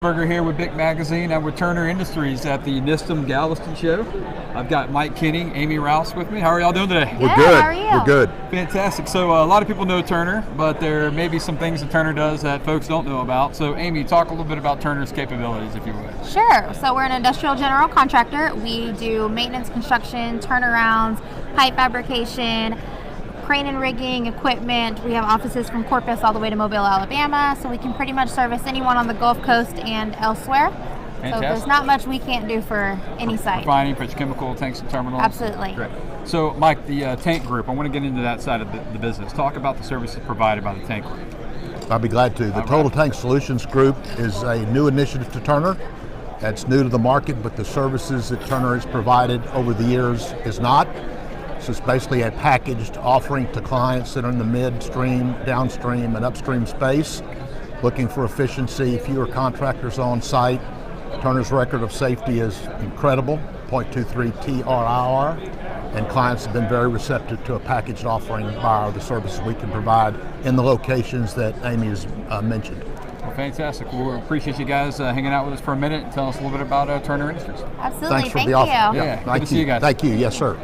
Burger here with Bick Magazine. I'm with Turner Industries at the NISTM Galveston show. I've got Mike Kinney, Amy Rouse with me. How are y'all doing today? We're good. How are you? We're good. Fantastic. So a lot of people know Turner, but there may be some things that Turner does that folks don't know about. So Amy, talk a little bit about Turner's capabilities, if you would. Sure. So we're an industrial general contractor. We do maintenance, construction, turnarounds, pipe fabrication, crane and rigging, equipment. We have offices from Corpus all the way to Mobile, Alabama, so we can pretty much service anyone on the Gulf Coast and elsewhere. Fantastic. So there's not much we can't do for any site. Refining, petrochemical, tanks and terminals. Absolutely. Great. So Mike, the tank group, I want to get into that side of the business. Talk about the services provided by the tank group. I'd be glad to. The Total Tank Solutions Group is a new initiative to Turner. That's new to the market, but the services that Turner has provided over the years is not. So it's basically a packaged offering to clients that are in the midstream, downstream, and upstream space, looking for efficiency, fewer contractors on site. Turner's record of safety is incredible, 0.23 TRIR, and clients have been very receptive to a packaged offering by the services we can provide in the locations that Amy has mentioned. Well, fantastic. Well, we appreciate you guys hanging out with us for a minute and tell us a little bit about Turner Industries. Absolutely. Thanks for Thank the offer. you. Yeah, good to see you guys. Thank you. Yes, sir.